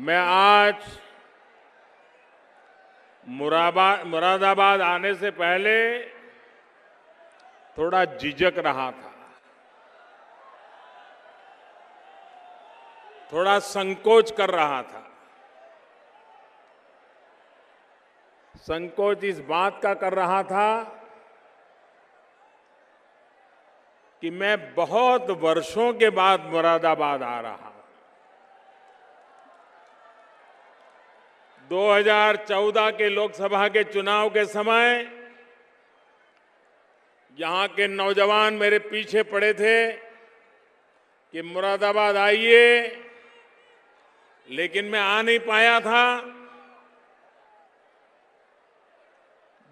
मैं आज मुरादाबाद आने से पहले थोड़ा झिझक रहा था, थोड़ा संकोच कर रहा था। संकोच इस बात का कर रहा था कि मैं बहुत वर्षों के बाद मुरादाबाद आ रहा हूं। 2014 के लोकसभा के चुनाव के समय यहां के नौजवान मेरे पीछे पड़े थे कि मुरादाबाद आइए, लेकिन मैं आ नहीं पाया था।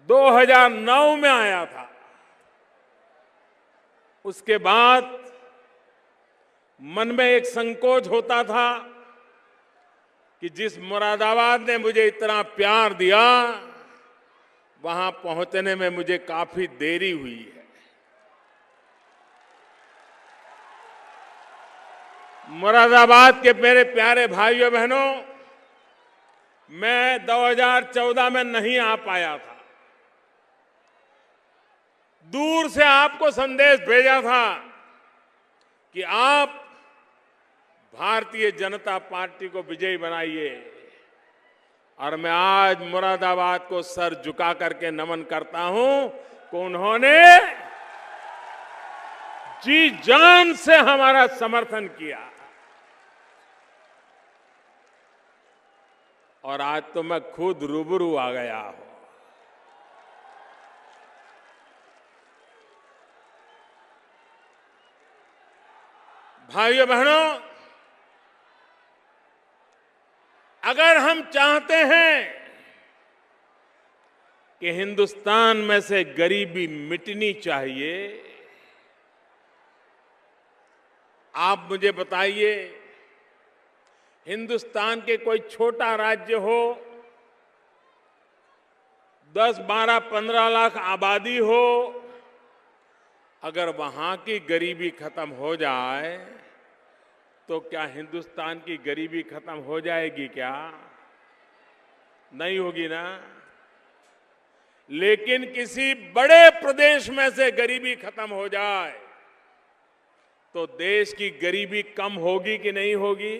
2009 में आया था। उसके बाद मन में एक संकोच होता था कि जिस मुरादाबाद ने मुझे इतना प्यार दिया, वहां पहुंचने में मुझे काफी देरी हुई है। मुरादाबाद के मेरे प्यारे भाइयों बहनों, मैं 2014 में नहीं आ पाया था। दूर से आपको संदेश भेजा था कि आप भारतीय जनता पार्टी को विजयी बनाइए, और मैं आज मुरादाबाद को सर झुका करके नमन करता हूं कि उन्होंने जी जान से हमारा समर्थन किया। और आज तो मैं खुद रूबरू आ गया हूं। भाइयों बहनों, अगर हम चाहते हैं कि हिंदुस्तान में से गरीबी मिटनी चाहिए, आप मुझे बताइए, हिंदुस्तान के कोई छोटा राज्य हो, 10, 12, 15 लाख आबादी हो, अगर वहां की गरीबी खत्म हो जाए तो क्या हिंदुस्तान की गरीबी खत्म हो जाएगी? क्या नहीं होगी ना। लेकिन किसी बड़े प्रदेश में से गरीबी खत्म हो जाए तो देश की गरीबी कम होगी कि नहीं होगी?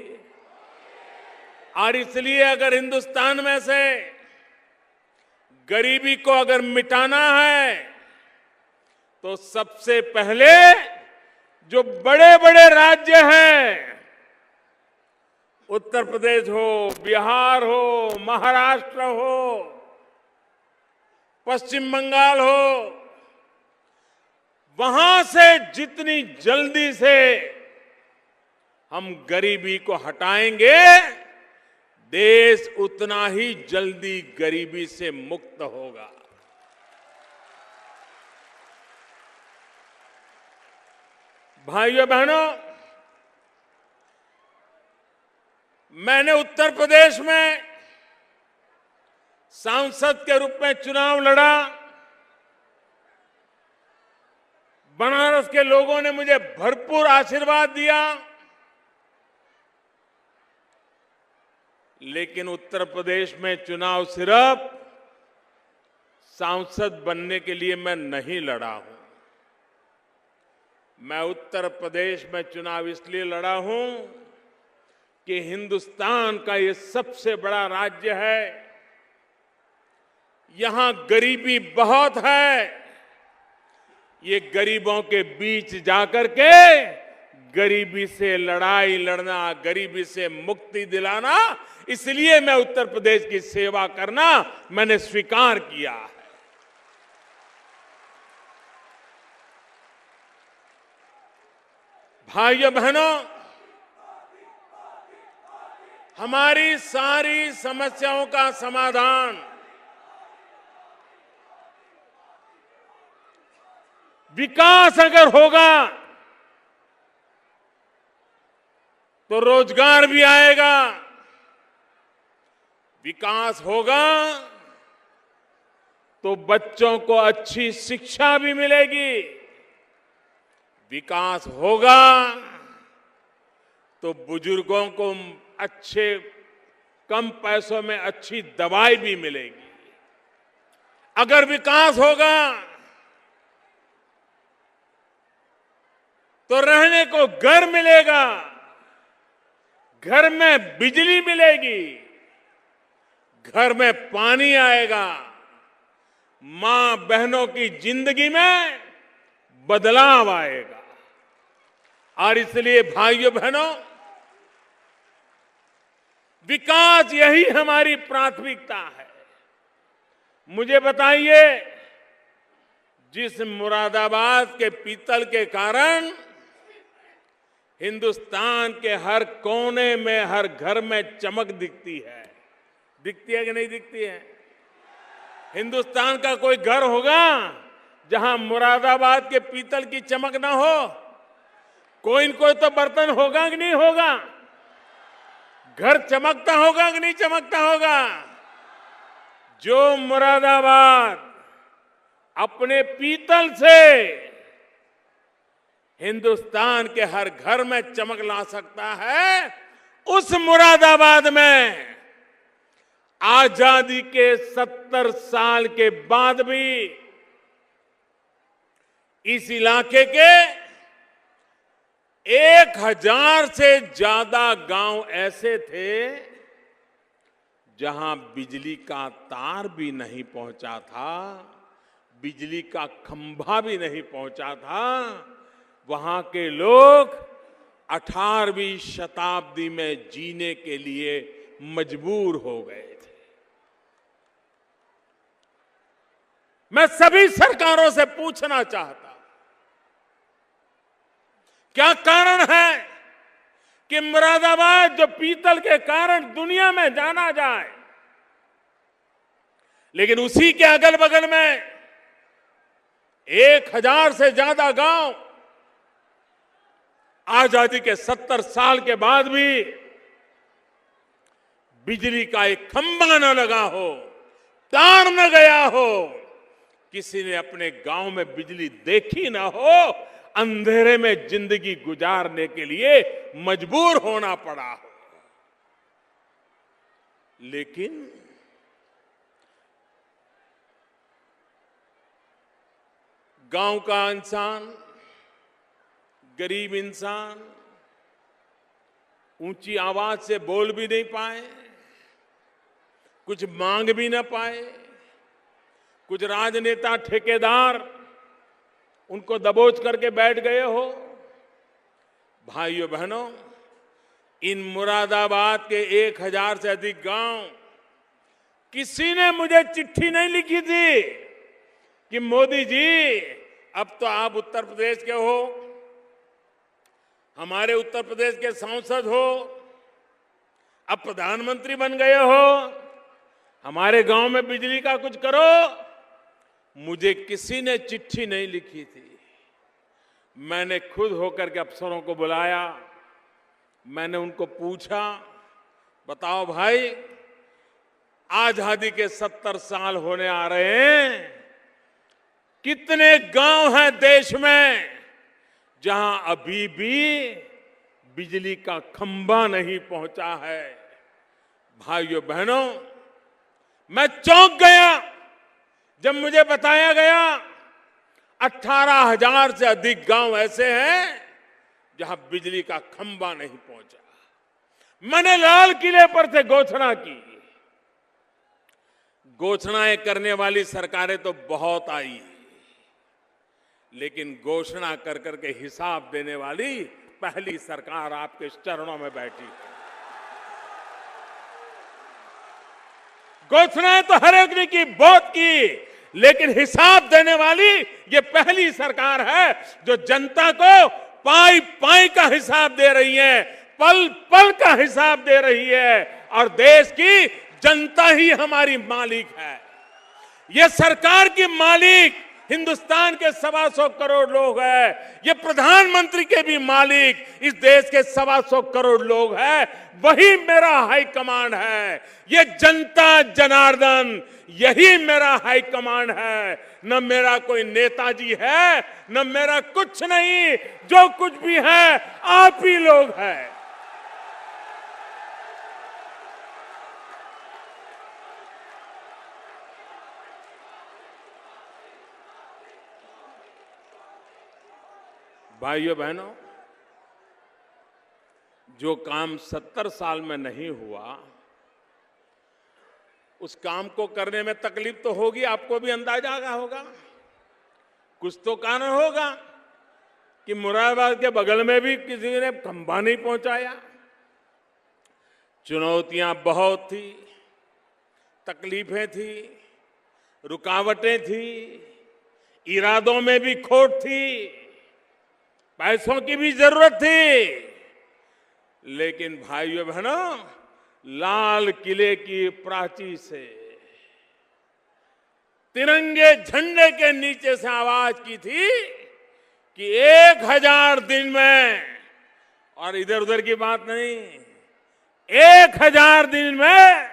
और इसलिए अगर हिंदुस्तान में से गरीबी को अगर मिटाना है तो सबसे पहले जो बड़े बड़े राज्य हैं, उत्तर प्रदेश हो, बिहार हो, महाराष्ट्र हो, पश्चिम बंगाल हो, वहां से जितनी जल्दी से हम गरीबी को हटाएंगे, देश उतना ही जल्दी गरीबी से मुक्त होगा। भाइयों बहनों, मैंने उत्तर प्रदेश में सांसद के रूप में चुनाव लड़ा। बनारस के लोगों ने मुझे भरपूर आशीर्वाद दिया, लेकिन उत्तर प्रदेश में चुनाव सिर्फ सांसद बनने के लिए मैं नहीं लड़ा हूं। मैं उत्तर प्रदेश में चुनाव इसलिए लड़ा हूं कि हिंदुस्तान का ये सबसे बड़ा राज्य है, यहां गरीबी बहुत है। ये गरीबों के बीच जाकर के गरीबी से लड़ाई लड़ना, गरीबी से मुक्ति दिलाना, इसलिए मैं उत्तर प्रदेश की सेवा करना मैंने स्वीकार किया है। भाइयों बहनों, हमारी सारी समस्याओं का समाधान विकास अगर होगा तो रोजगार भी आएगा, विकास होगा तो बच्चों को अच्छी शिक्षा भी मिलेगी, विकास होगा तो बुजुर्गों को अच्छे कम पैसों में अच्छी दवाई भी मिलेगी। अगर विकास होगा तो रहने को घर मिलेगा, घर में बिजली मिलेगी, घर में पानी आएगा, मां बहनों की जिंदगी में बदलाव आएगा। और इसलिए भाइयों बहनों, विकास यही हमारी प्राथमिकता है। मुझे बताइए, जिस मुरादाबाद के पीतल के कारण हिंदुस्तान के हर कोने में, हर घर में चमक दिखती है कि नहीं दिखती है? हिंदुस्तान का कोई घर होगा जहां मुरादाबाद के पीतल की चमक ना हो? कोई न कोई तो बर्तन होगा कि नहीं होगा? घर चमकता होगा कि नहीं चमकता होगा? जो मुरादाबाद अपने पीतल से हिंदुस्तान के हर घर में चमक ला सकता है, उस मुरादाबाद में आजादी के 70 साल के बाद भी इस इलाके के 1000 से ज्यादा गांव ऐसे थे जहां बिजली का तार भी नहीं पहुंचा था, बिजली का खंभा भी नहीं पहुंचा था। वहां के लोग 18वीं शताब्दी में जीने के लिए मजबूर हो गए थे। मैं सभी सरकारों से पूछना चाहता हूं, क्या कारण है कि मुरादाबाद जो पीतल के कारण दुनिया में जाना जाए, लेकिन उसी के अगल बगल में 1000 से ज्यादा गांव आजादी के 70 साल के बाद भी बिजली का एक खंभा न लगा हो, तार न गया हो, किसी ने अपने गांव में बिजली देखी ना हो, अंधेरे में जिंदगी गुजारने के लिए मजबूर होना पड़ा हो। लेकिन गांव का इंसान, गरीब इंसान ऊंची आवाज से बोल भी नहीं पाए, कुछ मांग भी ना पाए, कुछ राजनेता ठेकेदार उनको दबोच करके बैठ गए हो। भाइयों बहनों, इन मुरादाबाद के 1000 से अधिक गांव, किसी ने मुझे चिट्ठी नहीं लिखी थी कि मोदी जी अब तो आप उत्तर प्रदेश के हो, हमारे उत्तर प्रदेश के सांसद हो, अब प्रधानमंत्री बन गए हो, हमारे गांव में बिजली का कुछ करो। मुझे किसी ने चिट्ठी नहीं लिखी थी। मैंने खुद होकर के अफसरों को बुलाया, मैंने उनको पूछा, बताओ भाई, आजादी के 70 साल होने आ रहे हैं, कितने गांव हैं देश में जहां अभी भी बिजली का खंभा नहीं पहुंचा है? भाइयों बहनों, मैं चौंक गया जब मुझे बताया गया 18,000 से अधिक गांव ऐसे हैं जहां बिजली का खंभा नहीं पहुंचा। मैंने लाल किले पर से घोषणा की। घोषणाएं करने वाली सरकारें तो बहुत आई, लेकिन घोषणा कर करके हिसाब देने वाली पहली सरकार आपके चरणों में बैठी है। घोषणाएं तो हर एक ने की, बहुत की, लेकिन हिसाब देने वाली ये पहली सरकार है जो जनता को पाई पाई का हिसाब दे रही है, पल पल का हिसाब दे रही है, और देश की जनता ही हमारी मालिक है। ये सरकार की मालिक हिंदुस्तान के 125 करोड़ लोग हैं। ये प्रधानमंत्री के भी मालिक इस देश के 125 करोड़ लोग हैं। वही मेरा हाई कमांड है। ये जनता जनार्दन, यही मेरा हाई कमांड है। न मेरा कोई नेताजी है, न मेरा कुछ नहीं, जो कुछ भी है आप ही लोग हैं। भाइयों बहनों, जो काम 70 साल में नहीं हुआ, उस काम को करने में तकलीफ तो होगी, आपको भी अंदाजा होगा। कुछ तो कारण होगा कि मुरादाबाद के बगल में भी किसी ने खंभा नहीं पहुंचाया। चुनौतियां बहुत थी, तकलीफें थी, रुकावटें थी, इरादों में भी खोट थी, पैसों की भी जरूरत थी। लेकिन भाइयों बहनों, लाल किले की प्राची से तिरंगे झंडे के नीचे से आवाज की थी कि 1000 दिन में, और इधर उधर की बात नहीं, 1000 दिन में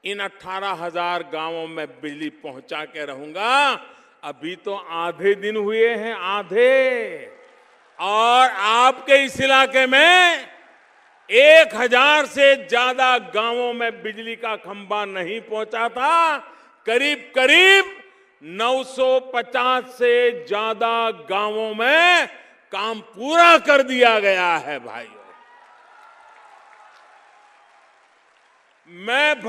इन 18,000 गांवों में बिजली पहुंचा के रहूंगा। अभी तो आधे दिन हुए हैं, आधे, और आपके इस इलाके में 1000 से ज्यादा गांवों में बिजली का खंभा नहीं पहुंचा था। करीब करीब 950 से ज्यादा गांवों में काम पूरा कर दिया गया है। भाइयों, मैं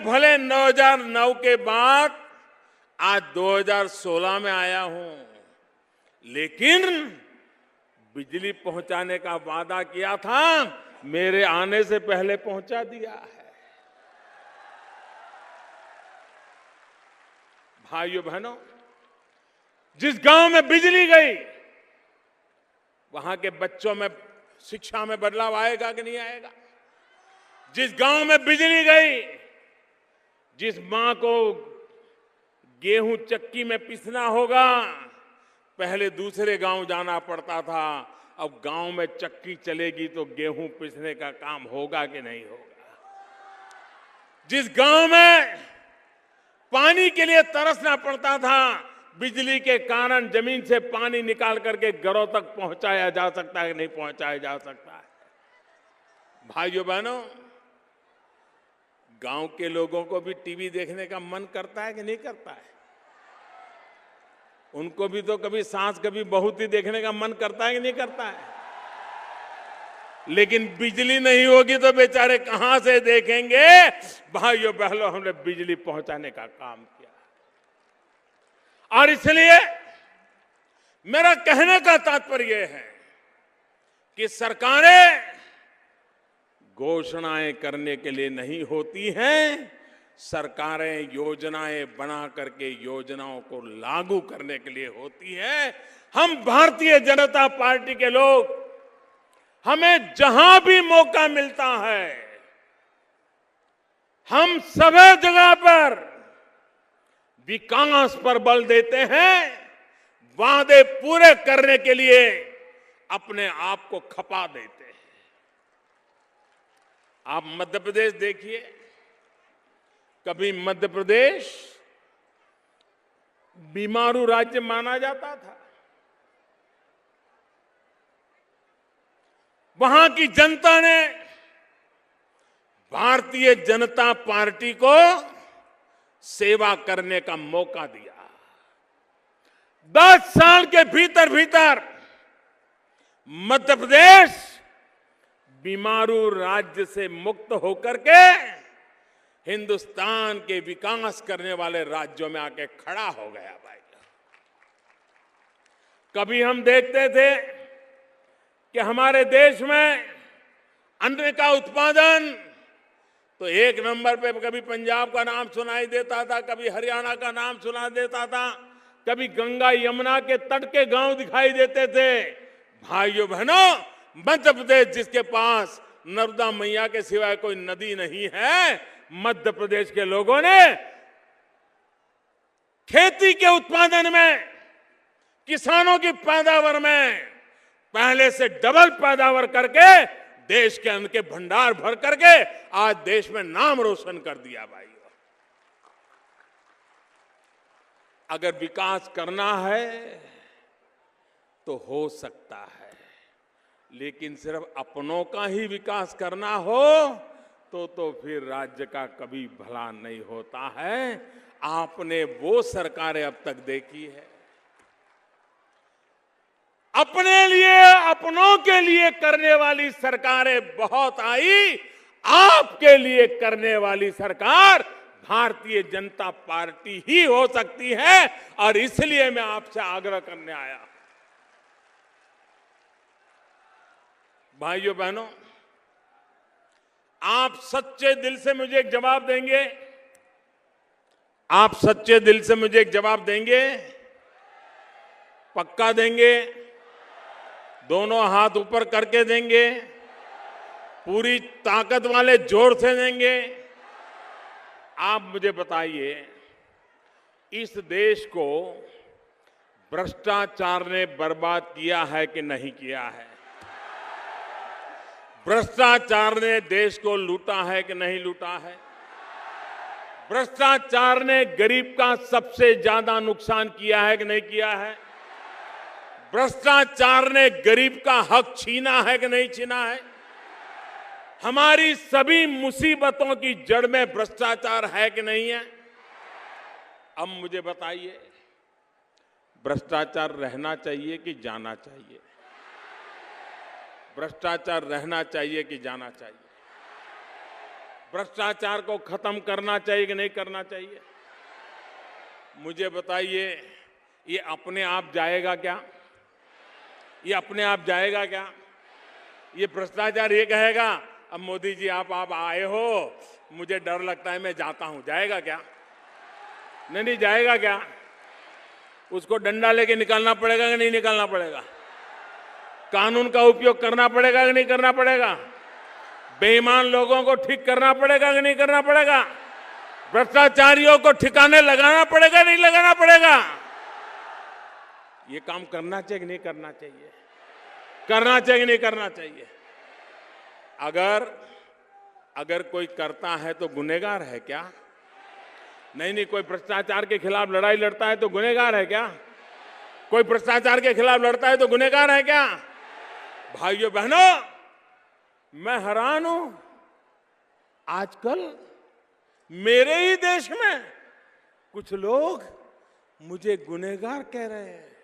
भले 2009 के बाद आज 2016 में आया हूं, लेकिन बिजली पहुंचाने का वादा किया था, मेरे आने से पहले पहुंचा दिया है। भाइयों बहनों, जिस गांव में बिजली गई, वहां के बच्चों में शिक्षा में बदलाव आएगा कि नहीं आएगा? जिस गांव में बिजली गई, जिस मां को गेहूं चक्की में पिसना होगा, पहले दूसरे गांव जाना पड़ता था, अब गांव में चक्की चलेगी तो गेहूं पिसने का काम होगा कि नहीं होगा? जिस गांव में पानी के लिए तरसना पड़ता था, बिजली के कारण जमीन से पानी निकाल करके घरों तक पहुंचाया जा सकता है कि नहीं पहुंचाया जा सकता है? भाइयों बहनों, गांव के लोगों को भी टीवी देखने का मन करता है कि नहीं करता है? उनको भी तो कभी सास कभी बहू ही देखने का मन करता है कि नहीं करता है? लेकिन बिजली नहीं होगी तो बेचारे कहां से देखेंगे? भाइयों बहनों, हमने बिजली पहुंचाने का काम किया, और इसलिए मेरा कहने का तात्पर्य है कि सरकारें घोषणाएं करने के लिए नहीं होती हैं, सरकारें योजनाएं बना करके योजनाओं को लागू करने के लिए होती हैं। हम भारतीय जनता पार्टी के लोग, हमें जहां भी मौका मिलता है, हम सभी जगह पर विकास पर बल देते हैं, वादे पूरे करने के लिए अपने आप को खपा देते हैं। आप मध्य प्रदेश देखिए, कभी मध्य प्रदेश बीमारू राज्य माना जाता था। वहां की जनता ने भारतीय जनता पार्टी को सेवा करने का मौका दिया। 10 साल के भीतर भीतर मध्य प्रदेश बीमारू राज्य से मुक्त होकर के हिंदुस्तान के विकास करने वाले राज्यों में आके खड़ा हो गया। भाई, कभी हम देखते थे कि हमारे देश में अन्न का उत्पादन तो एक नंबर पे, कभी पंजाब का नाम सुनाई देता था, कभी हरियाणा का नाम सुना देता था, कभी गंगा यमुना के तट के गांव दिखाई देते थे। भाइयों बहनों, मध्य प्रदेश जिसके पास नर्मदा मैया के सिवाय कोई नदी नहीं है, मध्य प्रदेश के लोगों ने खेती के उत्पादन में, किसानों की पैदावार में पहले से डबल पैदावार करके देश के अन्न के भंडार भर करके आज देश में नाम रोशन कर दिया। भाई, अगर विकास करना है तो हो सकता है, लेकिन सिर्फ अपनों का ही विकास करना हो तो फिर राज्य का कभी भला नहीं होता है। आपने वो सरकारें अब तक देखी है अपने लिए, अपनों के लिए करने वाली सरकारें बहुत आई, आपके लिए करने वाली सरकार भारतीय जनता पार्टी ही हो सकती है। और इसलिए मैं आपसे आग्रह करने आया। भाइयों बहनों, आप सच्चे दिल से मुझे एक जवाब देंगे? आप सच्चे दिल से मुझे एक जवाब देंगे? पक्का देंगे? दोनों हाथ ऊपर करके देंगे? पूरी ताकत वाले जोर से देंगे? आप मुझे बताइए, इस देश को भ्रष्टाचार ने बर्बाद किया है कि नहीं किया है? भ्रष्टाचार ने देश को लूटा है कि नहीं लूटा है? भ्रष्टाचार ने गरीब का सबसे ज्यादा नुकसान किया है कि नहीं किया है? भ्रष्टाचार ने गरीब का हक छीना है कि नहीं छीना है? हमारी सभी मुसीबतों की जड़ में भ्रष्टाचार है कि नहीं है? अब मुझे बताइए, भ्रष्टाचार रहना चाहिए कि जाना चाहिए? भ्रष्टाचार रहना चाहिए कि जाना चाहिए? भ्रष्टाचार को खत्म करना चाहिए कि नहीं करना चाहिए? मुझे बताइए, ये अपने आप जाएगा क्या? ये अपने आप जाएगा क्या? ये भ्रष्टाचार ये कहेगा अब मोदी जी आप आए हो, मुझे डर लगता है, मैं जाता हूं, जाएगा क्या? नहीं जाएगा क्या? उसको डंडा लेके निकालना पड़ेगा कि नहीं निकालना पड़ेगा? कानून का उपयोग करना पड़ेगा कि नहीं करना पड़ेगा? बेईमान लोगों को ठीक करना पड़ेगा कि नहीं करना पड़ेगा? भ्रष्टाचारियों को ठिकाने लगाना पड़ेगा नहीं लगाना पड़ेगा? ये काम करना चाहिए कि नहीं करना चाहिए? करना चाहिए कि नहीं करना चाहिए? अगर कोई करता है तो गुनहगार है क्या? नहीं, कोई भ्रष्टाचार के खिलाफ लड़ाई लड़ता है तो गुनहगार है क्या? कोई भ्रष्टाचार के खिलाफ लड़ता है तो गुनहगार है क्या? भाइयों बहनों, मैं हैरान हूं, आजकल मेरे ही देश में कुछ लोग मुझे गुनहगार कह रहे हैं।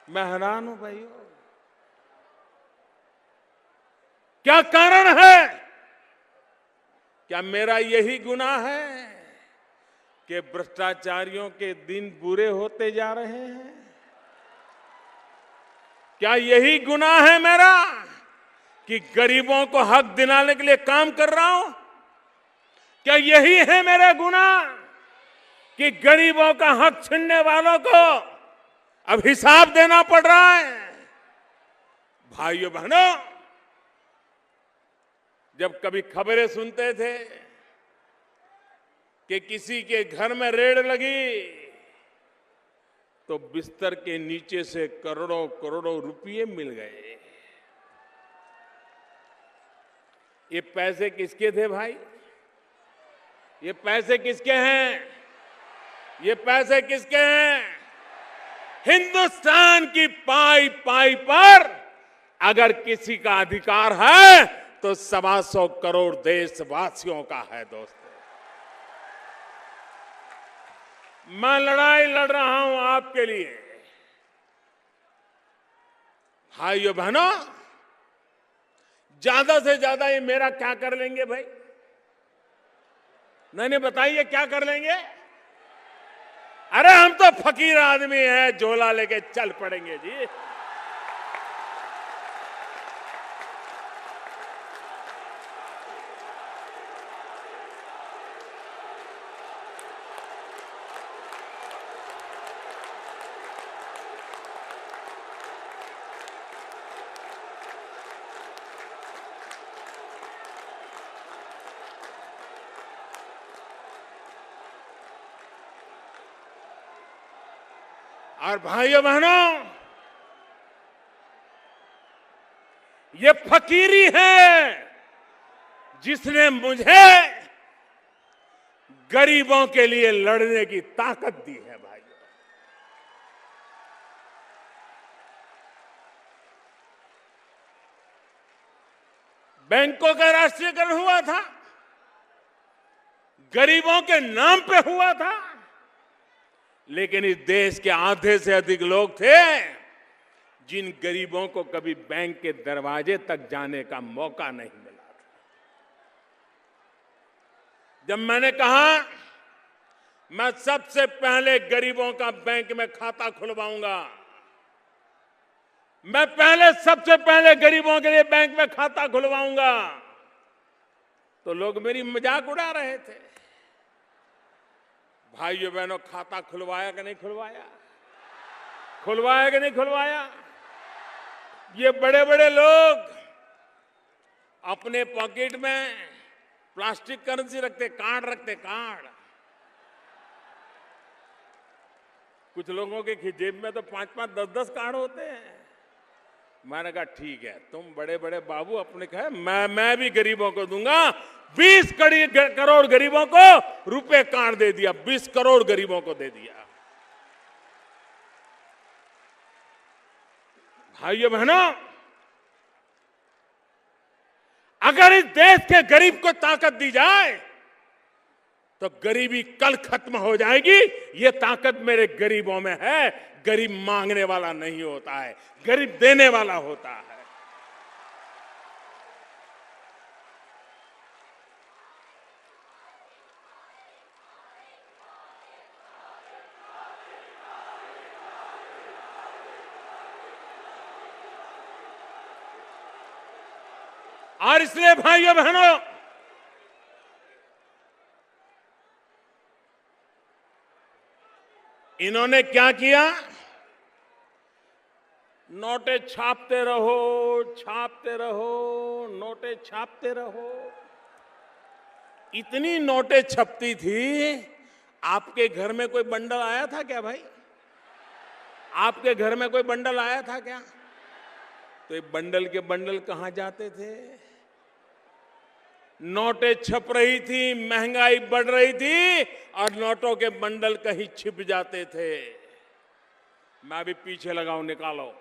मैं हैरान हूं भाइयों, क्या कारण है? क्या मेरा यही गुनाह है कि भ्रष्टाचारियों के दिन बुरे होते जा रहे हैं? क्या यही गुनाह है मेरा कि गरीबों को हक दिलाने के लिए काम कर रहा हूं? क्या यही है मेरा गुनाह कि गरीबों का हक छीनने वालों को अब हिसाब देना पड़ रहा है? भाइयों बहनों, जब कभी खबरें सुनते थे कि किसी के घर में रेड लगी तो बिस्तर के नीचे से करोड़ों करोड़ों रुपये मिल गए। ये पैसे किसके थे भाई? ये पैसे किसके हैं? ये पैसे किसके हैं? हिंदुस्तान की पाई पाई पर अगर किसी का अधिकार है तो 125 करोड़ देशवासियों का है। दोस्तों, मैं लड़ाई लड़ रहा हूं आपके लिए। भाइयों बहनों, ज्यादा से ज्यादा ये मेरा क्या कर लेंगे भाई? नहीं बताइए क्या कर लेंगे? अरे हम तो फकीर आदमी हैं, झोला लेके चल पड़ेंगे जी। और भाइयों बहनों, ये फकीरी है जिसने मुझे गरीबों के लिए लड़ने की ताकत दी है। भाइयों, बैंकों का राष्ट्रीयकरण हुआ था, गरीबों के नाम पे हुआ था, लेकिन इस देश के आधे से अधिक लोग थे जिन गरीबों को कभी बैंक के दरवाजे तक जाने का मौका नहीं मिला था। जब मैंने कहा मैं सबसे पहले गरीबों का बैंक में खाता खुलवाऊंगा, मैं सबसे पहले गरीबों के लिए बैंक में खाता खुलवाऊंगा, तो लोग मेरी मजाक उड़ा रहे थे। भाइयों बहनों, खाता खुलवाया कि नहीं खुलवाया? खुलवाया कि नहीं खुलवाया? ये बड़े बड़े लोग अपने पॉकेट में प्लास्टिक करेंसी रखते, कार्ड रखते, कार्ड। कुछ लोगों के जेब में तो 5-5, 10-10 कार्ड होते हैं। मैंने कहा ठीक है, तुम बड़े बड़े बाबू अपने कहे, मैं भी गरीबों को दूंगा। 20 करोड़ गरीबों को रुपए कार्ड दे दिया, 20 करोड़ गरीबों को दे दिया। भाइयों बहनों, अगर इस देश के गरीब को ताकत दी जाए तो गरीबी कल खत्म हो जाएगी। ये ताकत मेरे गरीबों में है। गरीब मांगने वाला नहीं होता है, गरीब देने वाला होता है। और इसलिए भाइयों बहनों, इन्होंने क्या किया? नोटे छापते रहो, छापते रहो, नोटे छापते रहो। इतनी नोटें छपती थी, आपके घर में कोई बंडल आया था क्या भाई? आपके घर में कोई बंडल आया था क्या? तो ये बंडल के बंडल कहां जाते थे? नोटें छप रही थी, महंगाई बढ़ रही थी और नोटों के बंडल कहीं छिप जाते थे। मैं भी पीछे लगाऊं, निकालो।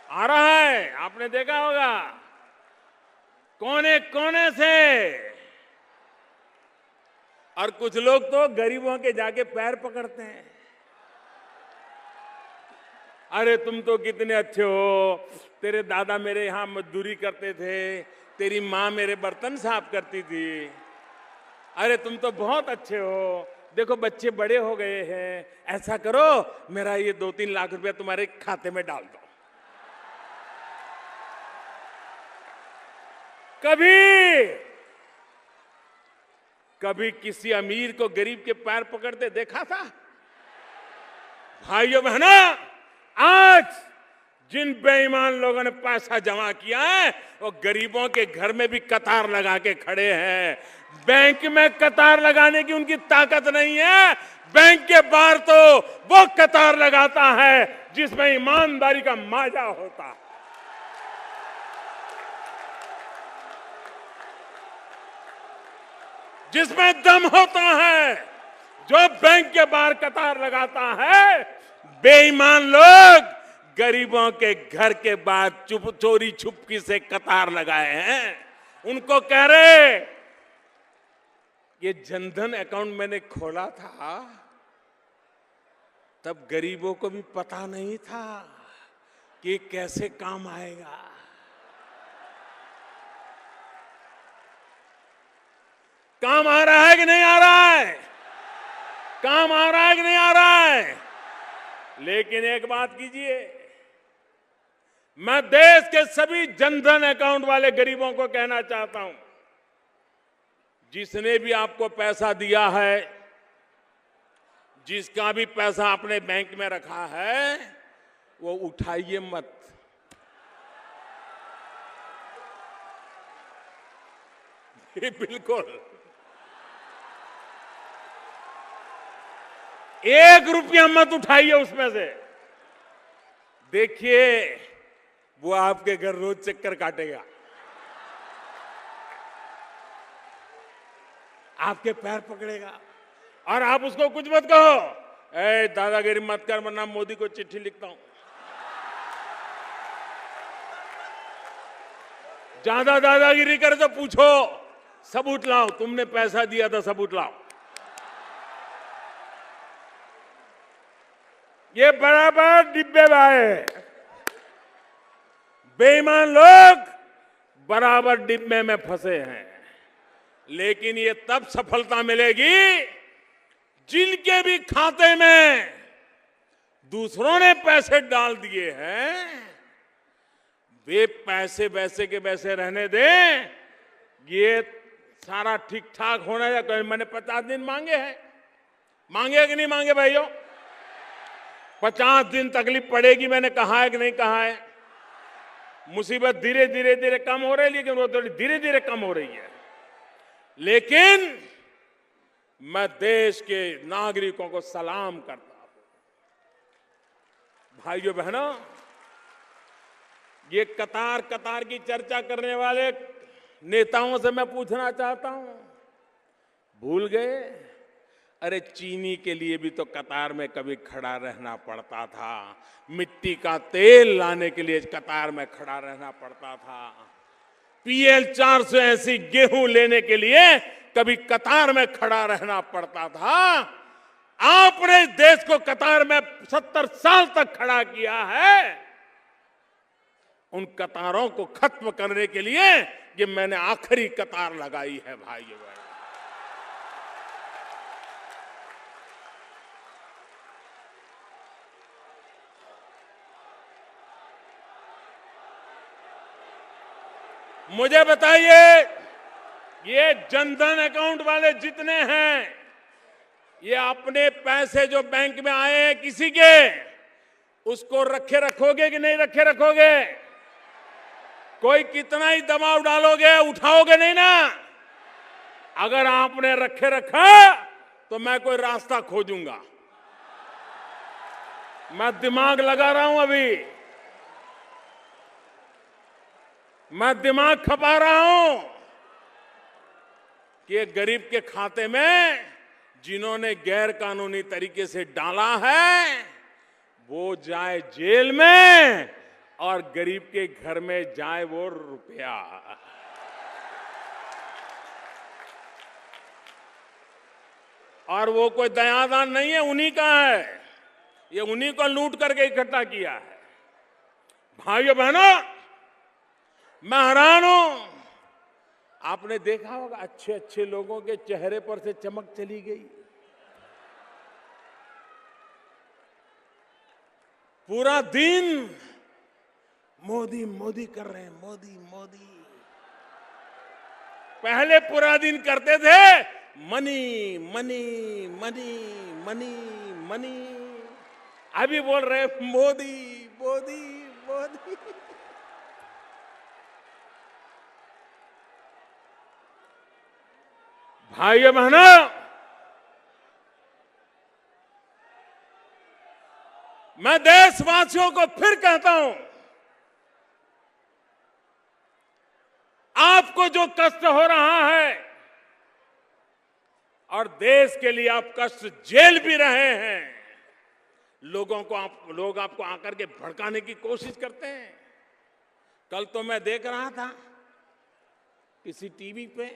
आ रहा है, आपने देखा होगा, कोने कोने से। और कुछ लोग तो गरीबों के जाके पैर पकड़ते हैं। अरे तुम तो कितने अच्छे हो, तेरे दादा मेरे यहां मजदूरी करते थे, तेरी माँ मेरे बर्तन साफ करती थी। अरे तुम तो बहुत अच्छे हो, देखो बच्चे बड़े हो गए हैं, ऐसा करो मेरा ये 2-3 लाख रुपया तुम्हारे खाते में डाल दो। कभी किसी अमीर को गरीब के पैर पकड़ते देखा था? भाइयों बहनों, आज जिन बेईमान लोगों ने पैसा जमा किया है वो गरीबों के घर में भी कतार लगा के खड़े हैं। बैंक में कतार लगाने की उनकी ताकत नहीं है। बैंक के बाहर तो वो कतार लगाता है जिसमें ईमानदारी का माजा होता है। जिसमें दम होता है, जो बैंक के बाहर कतार लगाता है। बेईमान लोग गरीबों के घर के बाहर चोरी छुपकी से कतार लगाए हैं। उनको कह रहे, ये जनधन अकाउंट मैंने खोला था तब गरीबों को भी पता नहीं था कि कैसे काम आएगा। काम आ रहा है कि नहीं आ रहा है? काम आ रहा है कि नहीं आ रहा है? लेकिन एक बात कीजिए, मैं देश के सभी जनधन अकाउंट वाले गरीबों को कहना चाहता हूं, जिसने भी आपको पैसा दिया है, जिसका भी पैसा अपने बैंक में रखा है, वो उठाइए मत। बिल्कुल 1 रुपया मत उठाइए उसमें से। देखिए वो आपके घर रोज चक्कर काटेगा, आपके पैर पकड़ेगा और आप उसको कुछ मत कहो, ए दादागिरी मत कर वरना मोदी को चिट्ठी लिखता हूं। ज्यादा दादागिरी करे तो पूछो, सबूत लाओ, तुमने पैसा दिया था, सबूत लाओ। ये बराबर डिब्बे में आए, बेईमान लोग बराबर डिब्बे में फंसे हैं। लेकिन ये तब सफलता मिलेगी जिनके भी खाते में दूसरों ने पैसे डाल दिए हैं, वे पैसे वैसे के वैसे रहने दें। ये सारा ठीक ठाक होना है। कोई मैंने 50 दिन मांगे हैं, मांगे कि नहीं मांगे भाइयों? 50 दिन तकलीफ पड़ेगी, मैंने कहा है कि नहीं कहा है? मुसीबत धीरे धीरे धीरे कम हो रही है, लेकिन वो थोड़ी धीरे धीरे कम हो रही है। लेकिन मैं देश के नागरिकों को सलाम करता हूं। भाइयों बहनों, ये कतार कतार की चर्चा करने वाले नेताओं से मैं पूछना चाहता हूं, भूल गए? अरे चीनी के लिए भी तो कतार में कभी खड़ा रहना पड़ता था, मिट्टी का तेल लाने के लिए कतार में खड़ा रहना पड़ता था, PL 480 गेहूं लेने के लिए कभी कतार में खड़ा रहना पड़ता था। आपने देश को कतार में 70 साल तक खड़ा किया है। उन कतारों को खत्म करने के लिए ये मैंने आखिरी कतार लगाई है भाइयों बहनों। मुझे बताइए, ये जनधन अकाउंट वाले जितने हैं, ये अपने पैसे जो बैंक में आए हैं किसी के, उसको रखे रखोगे कि नहीं रखे रखोगे? कोई कितना ही दबाव डालोगे, उठाओगे नहीं ना? अगर आपने रखे रखा तो मैं कोई रास्ता खोजूंगा। मैं दिमाग लगा रहा हूं, अभी मैं दिमाग खपा रहा हूं कि ये गरीब के खाते में जिन्होंने गैर कानूनी तरीके से डाला है वो जाए जेल में और गरीब के घर में जाए वो रुपया। और वो कोई दयादान नहीं है, उन्हीं का है, ये उन्हीं को लूट करके इकट्ठा किया है। भाइयों बहनों, मैं हैरान हूं। आपने देखा होगा अच्छे अच्छे लोगों के चेहरे पर से चमक चली गई। पूरा दिन मोदी मोदी कर रहे हैं, मोदी मोदी। पहले पूरा दिन करते थे money money money money money, अभी बोल रहे मोदी मोदी मोदी। भाइयों बहनों, मैं देशवासियों को फिर कहता हूं, आपको जो कष्ट हो रहा है और देश के लिए आप कष्ट झेल भी रहे हैं, लोग आपको आकर के भड़काने की कोशिश करते हैं। कल तो मैं देख रहा था किसी टीवी पे,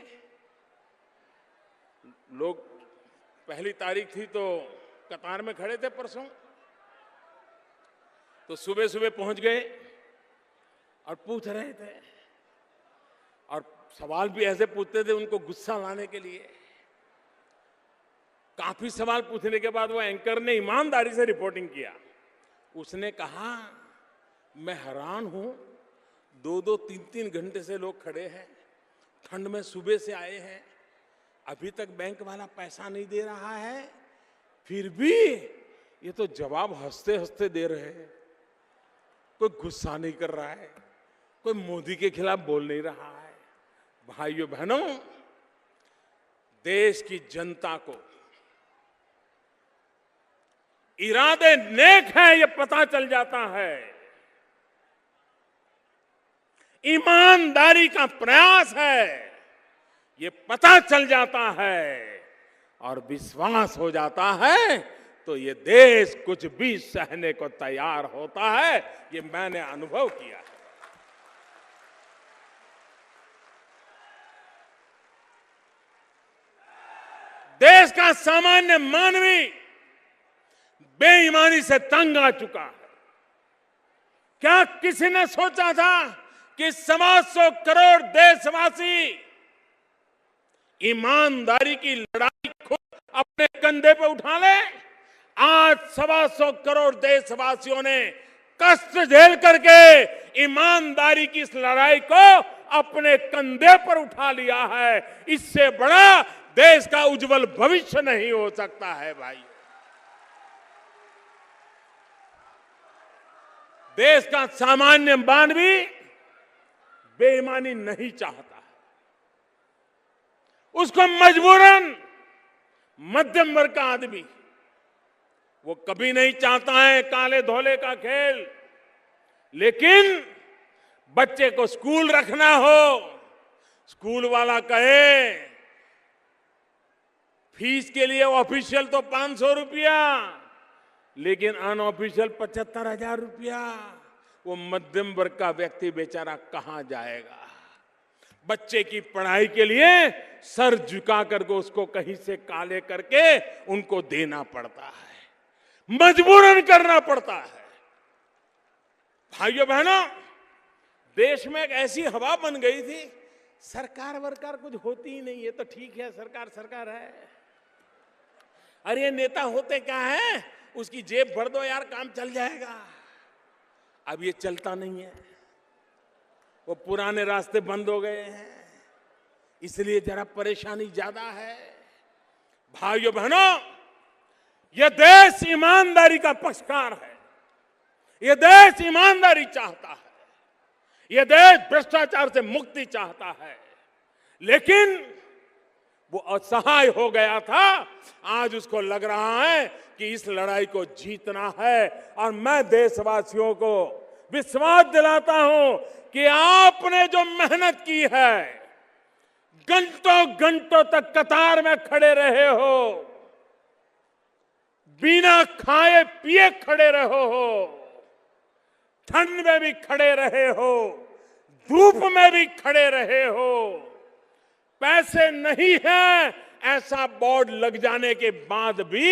लोग पहली तारीख थी तो कतार में खड़े थे परसों, तो सुबह सुबह पहुंच गए और पूछ रहे थे, और सवाल भी ऐसे पूछते थे उनको गुस्सा लाने के लिए। काफी सवाल पूछने के बाद वो एंकर ने ईमानदारी से रिपोर्टिंग किया। उसने कहा, मैं हैरान हूं, 2-2, 3-3 घंटे से लोग खड़े हैं, ठंड में सुबह से आए हैं, अभी तक बैंक वाला पैसा नहीं दे रहा है, फिर भी ये तो जवाब हंसते हंसते दे रहे हैं। कोई गुस्सा नहीं कर रहा है, कोई मोदी के खिलाफ बोल नहीं रहा है। भाइयों बहनों, देश की जनता को इरादे नेक हैं ये पता चल जाता है, ईमानदारी का प्रयास है ये पता चल जाता है, और विश्वास हो जाता है तो ये देश कुछ भी सहने को तैयार होता है। ये मैंने अनुभव किया है। देश का सामान्य मानवी बेईमानी से तंग आ चुका है। क्या किसी ने सोचा था कि 125 करोड़ देशवासी ईमानदारी की लड़ाई खुद अपने कंधे पे उठा ले? आज 125 करोड़ देशवासियों ने कष्ट झेल करके ईमानदारी की इस लड़ाई को अपने कंधे पर उठा लिया है। इससे बड़ा देश का उज्जवल भविष्य नहीं हो सकता है भाई। देश का सामान्य मानवी बेईमानी नहीं चाहता है। उसको मजबूरन मध्यम वर्ग का आदमी वो कभी नहीं चाहता है काले धोले का खेल। लेकिन बच्चे को स्कूल रखना हो, स्कूल वाला कहे फीस के लिए ऑफिशियल तो 500 रुपया, लेकिन अनऑफिशियल 75,000 रुपया। वो मध्यम वर्ग का व्यक्ति बेचारा कहां जाएगा? बच्चे की पढ़ाई के लिए सर झुका करके उसको कहीं से काले करके उनको देना पड़ता है, मजबूरन करना पड़ता है। भाइयों बहनों, देश में एक ऐसी हवा बन गई थी, सरकार वरकार कुछ होती ही नहीं है तो ठीक है, सरकार सरकार है। अरे ये नेता होते क्या है, उसकी जेब भर दो यार, काम चल जाएगा। अब ये चलता नहीं है, वो पुराने रास्ते बंद हो गए हैं, इसलिए जरा परेशानी ज्यादा है। भाइयों बहनों, यह देश ईमानदारी का पक्षकार है, यह देश ईमानदारी चाहता है, यह देश भ्रष्टाचार से मुक्ति चाहता है। लेकिन वो असहाय हो गया था, आज उसको लग रहा है कि इस लड़ाई को जीतना है। और मैं देशवासियों को विश्वास दिलाता हूं कि आपने जो मेहनत की है, घंटों घंटों तक कतार में खड़े रहे हो, बिना खाए पिए खड़े रहो हो, ठंड में भी खड़े रहे हो, धूप में भी खड़े रहे हो, पैसे नहीं है ऐसा बोर्ड लग जाने के बाद भी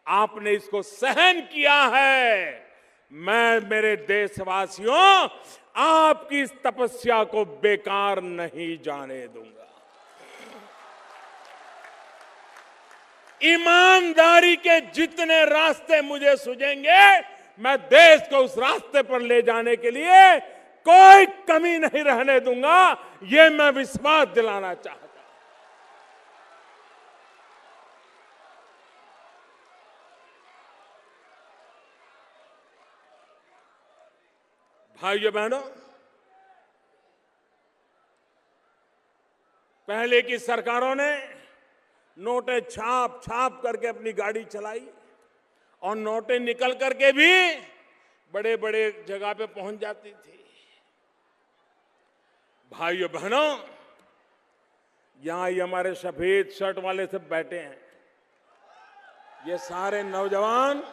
आपने इसको सहन किया है। मैं मेरे देशवासियों आपकी इस तपस्या को बेकार नहीं जाने दूंगा। ईमानदारी के जितने रास्ते मुझे सूझेंगे, मैं देश को उस रास्ते पर ले जाने के लिए कोई कमी नहीं रहने दूंगा। ये मैं विश्वास दिलाना चाहता हूं। भाइयों बहनों, पहले की सरकारों ने नोटें छाप छाप करके अपनी गाड़ी चलाई और नोटें निकल करके भी बड़े बड़े जगह पे पहुंच जाती थी। भाइयों बहनों, यहां ये हमारे सफेद शर्ट वाले सब बैठे हैं, ये सारे नौजवान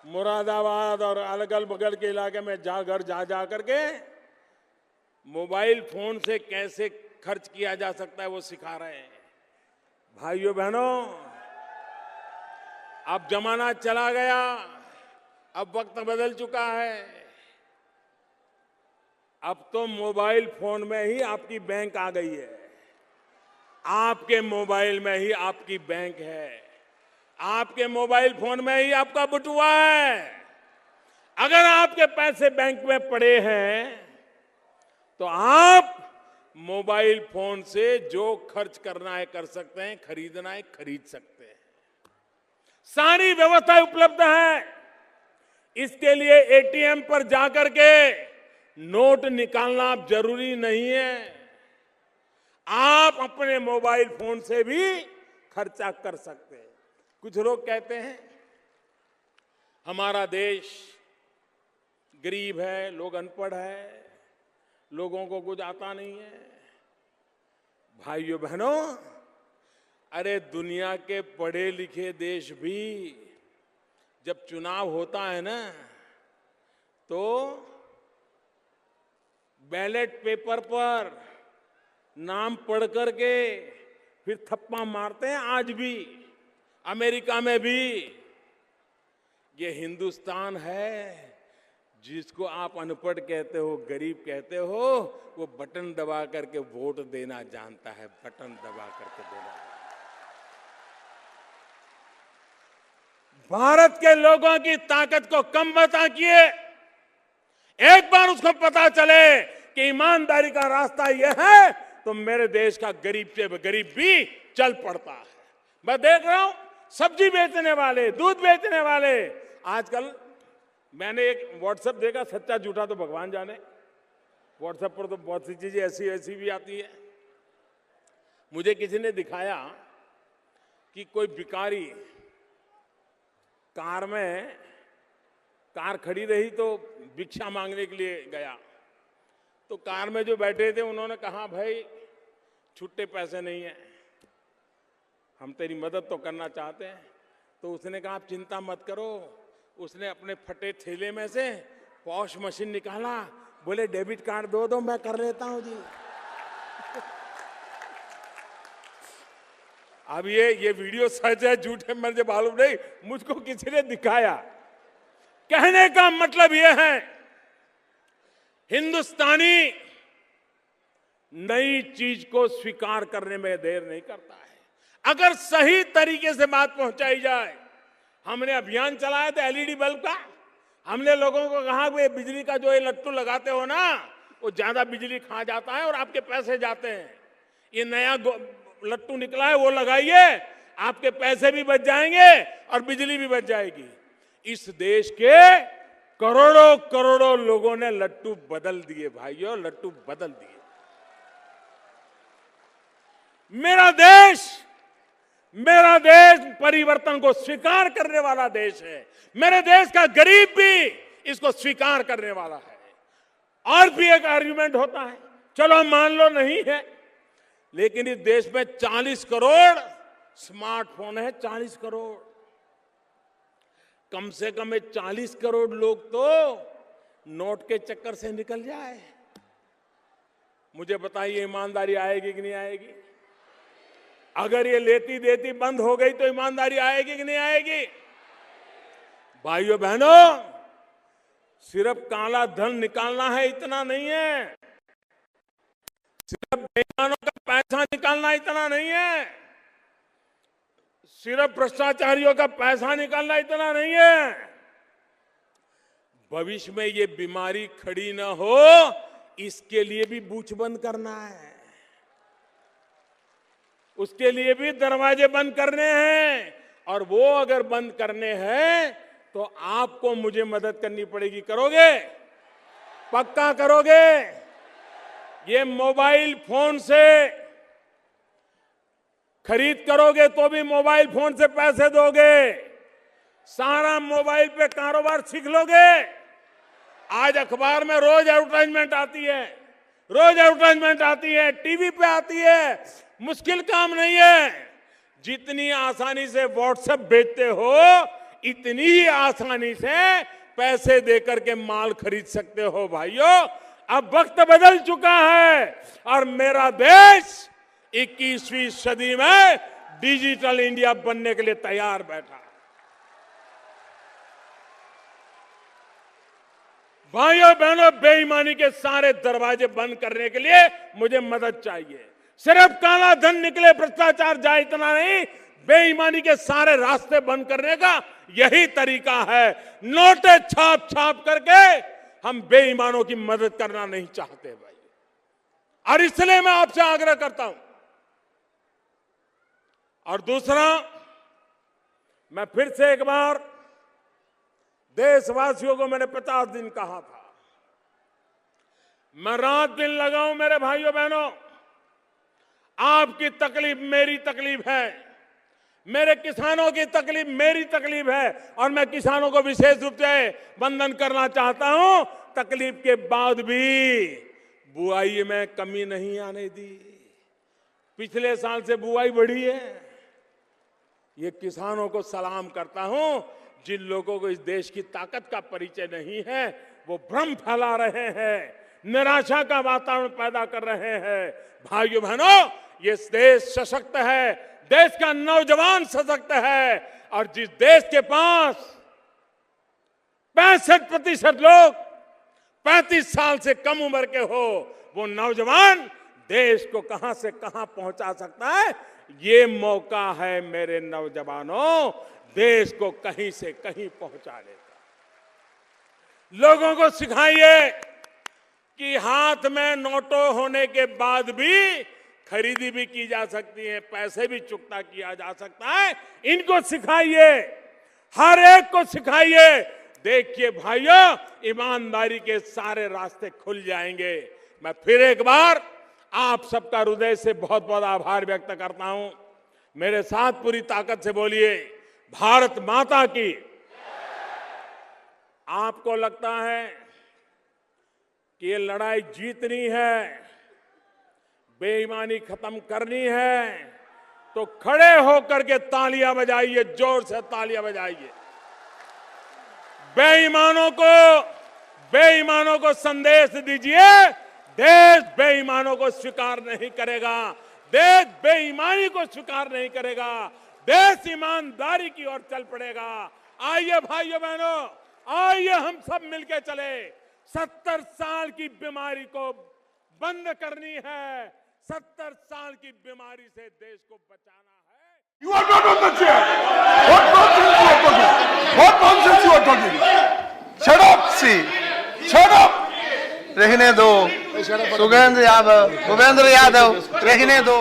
मुरादाबाद और अलग बगल के इलाके में जा करके मोबाइल फोन से कैसे खर्च किया जा सकता है वो सिखा रहे हैं। भाइयों बहनों, अब जमाना चला गया, अब वक्त बदल चुका है। अब तो मोबाइल फोन में ही आपकी बैंक आ गई है, आपके मोबाइल में ही आपकी बैंक है, आपके मोबाइल फोन में ही आपका बटुआ है। अगर आपके पैसे बैंक में पड़े हैं तो आप मोबाइल फोन से जो खर्च करना है कर सकते हैं, खरीदना है खरीद सकते हैं। सारी व्यवस्था उपलब्ध है। इसके लिए एटीएम पर जाकर के नोट निकालना जरूरी नहीं है, आप अपने मोबाइल फोन से भी खर्चा कर सकते हैं। कुछ लोग कहते हैं हमारा देश गरीब है, लोग अनपढ़ है, लोगों को कुछ आता नहीं है। भाइयों बहनों, अरे दुनिया के पढ़े लिखे देश भी जब चुनाव होता है ना, तो बैलेट पेपर पर नाम पढ़ करके फिर थप्पा मारते हैं आज भी, अमेरिका में भी। ये हिंदुस्तान है जिसको आप अनपढ़ कहते हो, गरीब कहते हो, वो बटन दबा करके वोट देना जानता है, बटन दबा करके देना। भारत के लोगों की ताकत को कम मत आंकिए। एक बार उसको पता चले कि ईमानदारी का रास्ता यह है, तो मेरे देश का गरीब से गरीब भी चल पड़ता है। मैं देख रहा हूं सब्जी बेचने वाले, दूध बेचने वाले, आजकल मैंने एक व्हाट्सएप देखा, सच्चा झूठा तो भगवान जाने, व्हाट्सएप पर तो बहुत सी चीजें ऐसी ऐसी भी आती है। मुझे किसी ने दिखाया कि कोई भिखारी कार में, कार खड़ी रही तो भिक्षा मांगने के लिए गया, तो कार में जो बैठे थे उन्होंने कहा, भाई छुट्टे पैसे नहीं है, हम तेरी मदद तो करना चाहते हैं। तो उसने कहा, आप चिंता मत करो। उसने अपने फटे थैले में से पॉश मशीन निकाला, बोले डेबिट कार्ड दो मैं कर लेता हूं जी। अब ये वीडियो सच है झूठ है मुझे मालूम नहीं, मुझको किसी ने दिखाया। कहने का मतलब यह है, हिंदुस्तानी नई चीज को स्वीकार करने में देर नहीं करता है, अगर सही तरीके से बात पहुंचाई जाए। हमने अभियान चलाया था एलईडी बल्ब का, हमने लोगों को कहा कि बिजली का जो ये लट्टू लगाते हो ना, वो ज्यादा बिजली खा जाता है और आपके पैसे जाते हैं। ये नया लट्टू निकला है, वो लगाइए, आपके पैसे भी बच जाएंगे और बिजली भी बच जाएगी। इस देश के करोड़ों करोड़ों लोगों ने लट्टू बदल दिए भाइयों, लट्टू बदल दिए। मेरा देश परिवर्तन को स्वीकार करने वाला देश है। मेरे देश का गरीब भी इसको स्वीकार करने वाला है। और भी एक आर्गुमेंट होता है, चलो मान लो नहीं है, लेकिन इस देश में 40 करोड़ स्मार्टफोन है, 40 करोड़। कम से कम 40 करोड़ लोग तो नोट के चक्कर से निकल जाए। मुझे बताइए ईमानदारी आएगी कि नहीं आएगी? अगर ये लेती देती बंद हो गई तो ईमानदारी आएगी कि नहीं आएगी? भाइयों बहनों, सिर्फ काला धन निकालना है इतना नहीं है, सिर्फ बेईमानों का पैसा निकालना इतना नहीं है, सिर्फ भ्रष्टाचारियों का पैसा निकालना इतना नहीं है। भविष्य में ये बीमारी खड़ी ना हो, इसके लिए भी बूथ बंद करना है, उसके लिए भी दरवाजे बंद करने हैं। और वो अगर बंद करने हैं तो आपको मुझे मदद करनी पड़ेगी। करोगे? पक्का करोगे? ये मोबाइल फोन से खरीद करोगे तो भी मोबाइल फोन से पैसे दोगे, सारा मोबाइल पे कारोबार सीख लोगे। आज अखबार में रोज एडवर्टाइजमेंट आती है, रोज एडवर्टाइजमेंट आती है, टीवी पे आती है। मुश्किल काम नहीं है। जितनी आसानी से व्हाट्सएप भेजते हो, इतनी ही आसानी से पैसे देकर के माल खरीद सकते हो। भाइयों, अब वक्त बदल चुका है और मेरा देश 21वीं सदी में डिजिटल इंडिया बनने के लिए तैयार बैठा है। भाइयों बहनों, बेईमानी के सारे दरवाजे बंद करने के लिए मुझे मदद चाहिए। सिर्फ काला धन निकले, भ्रष्टाचार जाए, इतना नहीं, बेईमानी के सारे रास्ते बंद करने का यही तरीका है। नोटे छाप छाप करके हम बेईमानों की मदद करना नहीं चाहते भाई। और इसलिए मैं आपसे आग्रह करता हूं। और दूसरा, मैं फिर से एक बार देशवासियों को, मैंने 50 दिन कहा था, मैं रात दिन लगाऊं मेरे भाइयों बहनों, आपकी तकलीफ मेरी तकलीफ है, मेरे किसानों की तकलीफ मेरी तकलीफ है। और मैं किसानों को विशेष रूप से वंदन करना चाहता हूं। तकलीफ के बाद भी बुआई में कमी नहीं आने दी। पिछले साल से बुआई बढ़ी है। ये किसानों को सलाम करता हूं। जिन लोगों को इस देश की ताकत का परिचय नहीं है, वो भ्रम फैला रहे हैं, निराशा का वातावरण पैदा कर रहे हैं। भाइयों बहनों, ये देश सशक्त है, देश का नौजवान सशक्त है, और जिस देश के पास 65% लोग 35 साल से कम उम्र के हो, वो नौजवान देश को कहां से कहां पहुंचा सकता है। ये मौका है मेरे नौजवानों, देश को कहीं से कहीं पहुंचाने का। लोगों को सिखाइए कि हाथ में नोटों होने के बाद भी खरीदी भी की जा सकती है, पैसे भी चुकता किया जा सकता है। इनको सिखाइए, हर एक को सिखाइए। देखिए भाइयों, ईमानदारी के सारे रास्ते खुल जाएंगे। मैं फिर एक बार आप सबका हृदय से बहुत बहुत आभार व्यक्त करता हूं। मेरे साथ पूरी ताकत से बोलिए, भारत माता की। आपको लगता है कि ये लड़ाई जीतनी है, बेईमानी खत्म करनी है, तो खड़े होकर के तालियां बजाइए, जोर से तालियां बजाइए। बेईमानों को संदेश दीजिए, देश बेईमानों को स्वीकार नहीं करेगा, देश बेईमानी को स्वीकार नहीं करेगा, देश ईमानदारी की ओर चल पड़ेगा। आइए भाइयों बहनों, आइए हम सब मिलकर चले। 70 साल की बीमारी को बंद करनी है, 70 साल की बीमारी से देश को बचाना है। You are not on the chair. What nonsense you are talking? What nonsense you are talking? Shut up, see. Shut up. रहने दो। सुगेंद्र यादव, भूपेंद्र यादव, रहने दो।